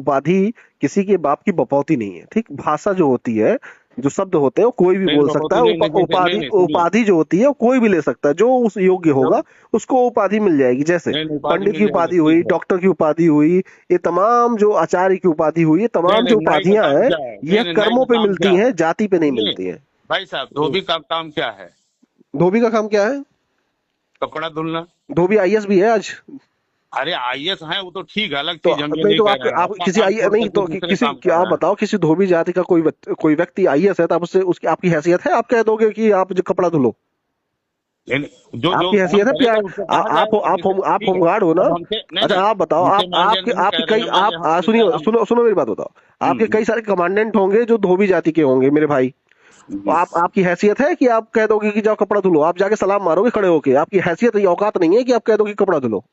उपाधि किसी के बाप की बपौती नहीं है, ठीक। भाषा जो होती है, जो शब्द होते हैं वो कोई भी नहीं बोल सकता बपौती है। नहीं, नहीं जैसे नहीं उपाधि नहीं सुनिए। उपाधि जो होती है वो कोई भी ले सकता है, जो उस योग्य जो होगा उसको उपाधि मिल जाएगी। जैसे नहीं नहीं उपाधि पंडित की मिल जाएगी उपाधि ठीक हुई, है। डॉक्टर की उपाधि हुई, ये तमाम जो आचार्य की उपाधि हुई, ये नहीं तमाम नहीं जो नाई का उपाधियां काम हैं क्या है, नहीं यह नहीं नाई कर्मों का पे काम क्या मिलती है। हैं, जाति पे नहीं सुनिए मिलती हैं। भाई साहब, हम्म। धोबी का काम क्या है? धोबी का काम क्या है? कपड़ा धुलना। धोबी आईएएस भी है आज। अरे आईएएस है वो तो ठीक है, अलग तो चीज, हम ये नहीं नहीं तो कह आप रहे हैं, आप अपना किसी काम आई छोड़ नहीं करके तो दूसरे किसी काम कर आप रहे हैं। बताओ, किसी धोबी जाति का कोई व्यक्ति आईएएस है तो आप उससे उसकी आपकी हैसियत है, आप कह दोगे कि आप जो कपड़ा धुलो? जो जो आपकी काम हैसियत है क्या? करेगा उसको कहा जाएगा, जैसे आप ठीक है। होमगार्ड हो ना? अब हमसे नहीं अच्छा नहीं, आप बताओ, हमसे आप मान लिया आपके नहीं आपके कह रहे कई हैं, मान लिया आप हम जैसे सुनिए, हम। सुनो सुनो मेरी बात बताओ। आपके कई सारे कमांडेंट होंगे जो धोबी जाति के होंगे मेरे भाई। तो जी। आपकी हैसियत है कि आप कह दोगे कि जाओ कपड़ा धुलो? आप जाके सलाम मारोगे खड़े होके? आपकी हैसियत, ये औकात नहीं है कि आप कह दो कि कपड़ा धुलो।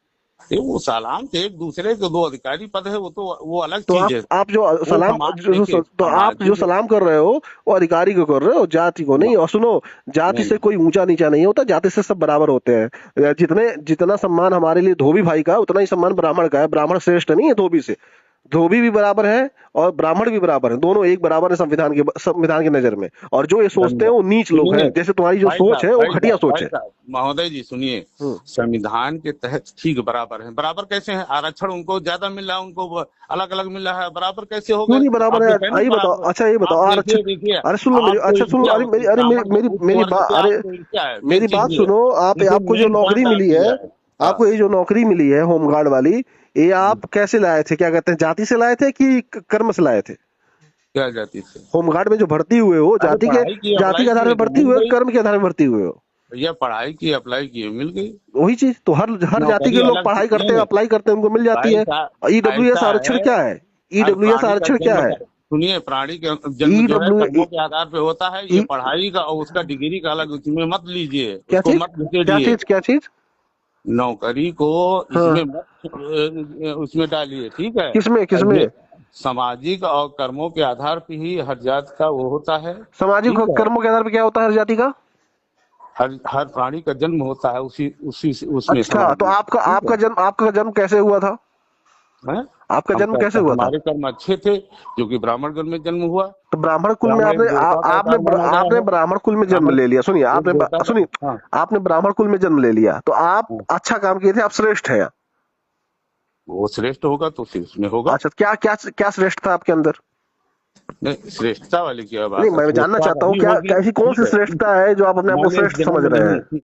ये वो सलाम थे एक दूसरे के, दो अधिकारी पद है, वो तो वो अलग तो चीज है। आप जो वो सलाम समाज देखिए, तो आप जो सामाजिक। सलाम कर रहे हो वो अधिकारी को कर रहे हो, जाति को नहीं। और सुनो, जाति नहीं से नहीं कोई ऊंचा नीचा नहीं होता, जाति से सब बराबर होते हैं। जितना सम्मान हमारे लिए धोबी भाई का, उतना ही सम्मान ब्राह्मण का है। ब्राह्मण श्रेष्ठ नहीं है धोबी से। धोबी भी बराबर है और ब्राह्मण भी बराबर है, दोनों एक बराबर है संविधान की नजर में। और जो ये सोचते हैं वो नीच लोग सुनिए हैं, जैसे तुम्हारी जो भाई सोच साहब, है वो भाई घटिया साहब, सोच भाई है। साहब, महोदय जी सुनिए। हम्म। संविधान के तहत ठीक बराबर है, बराबर कैसे है? आरक्षण उनको ज्यादा मिल रहा है, उनको अलग अलग मिल रहा है, बराबर कैसे हो क्यों गए? नहीं बराबर आप है? दिखाए ना ये बताओ, बराबर। अच्छा ये बताओ, आप आरक्षण। देखिए देखिए, अरे सुन लो मेरी, आपको अच्छा सुन लो, ईर्ष्या अरे होती मेरी है, अरे मेरी ब्राह्मण मेरी उच्च मेरी वर्ग बात, से अरे आपको ईर्ष्या है, मेन मेरी चीज बात ये है। सुनो। आप देखिए आपको जो मेन नौकरी पॉइंट मिली आपको है, यह है। हाँ। आपको ये जो नौकरी मिली है होमगार्ड वाली, ये आप कैसे लाए थे? क्या कहते हैं, जाति से लाए थे कि कर्म से लाए थे? क्या जाति से? होमगार्ड में जो भर्ती हुए हो, अरे पढ़ाई की, जाति अप्लाई के आधार किए पर तो भर्ती मिल हुए हो, गई। कर्म के आधार पर भर्ती हुए हो? भैया पढ़ाई की, अप्लाई की, मिल गई। वही चीज तो हर जाति नौकरी के लोग अलग पढ़ाई नहीं करते हैं, नहीं अप्लाई करते हैं, उनको मिल जाती भाई है। साहब, ईडब्ल्यूएस ऐसा आरक्षण है। क्या है? हर ईडब्ल्यूएस प्राणी का आरक्षण क्या जन्म है? सुनिए, प्राणी का जन्म जो है ईडब्ल्यू कर्मों के आधार पे होता है। ये पढ़ाई का और उसका डिग्री का अलग, उसमें मत लीजिए, क्या उसको चीज? मत घुसेड़िए। क्या चीज? नौकरी को इसमें हाँ। मत उसमें डालिए, ठीक है। किसमें और ये किसमें? सामाजिक और कर्मों के आधार पे ही हर जात का वो होता है, सामाजिक ठीक है। कर्मों के आधार पर क्या होता है हर जाति का? हर हर प्राणी का जन्म होता है उसी उसी उसमें, अच्छा, समाज तो में, ठीक है। है। आपका जन्म कैसे हुआ था? हैं? आपका हम जन्म कैसे कहते हैं हुआ था? हमारे कर्म अच्छे थे, जो कि ब्राह्मण कुल में जन्म हुआ। तो ब्राह्मण कुल में ब्राह्मण एक आपने देवता का अवतार माना गया आपने है। ब्राह्मण कुल में जन्म ब्राह्मण ले लिया। सुनिए, एक देवता का। सुनिए, हाँ। आपने ब्राह्मण कुल में जन्म ले लिया तो आप हाँ। अच्छा काम किए थे, आप श्रेष्ठ हैं। वो श्रेष्ठ होगा तो फिर उसमें होगा। अच्छा, क्या क्या क्या श्रेष्ठ था आपके अंदर? नहीं, श्रेष्ठता वाली क्या नहीं, बात है? मैं जानना श्रेष्ठता चाहता हूँ, वही क्या होगी, क्या ऐसी कौन ठीक सी है। श्रेष्ठता है जो आप अपने आप को मान लीजिए इस श्रेष्ठ जन्म समझ में रहे नहीं, हैं?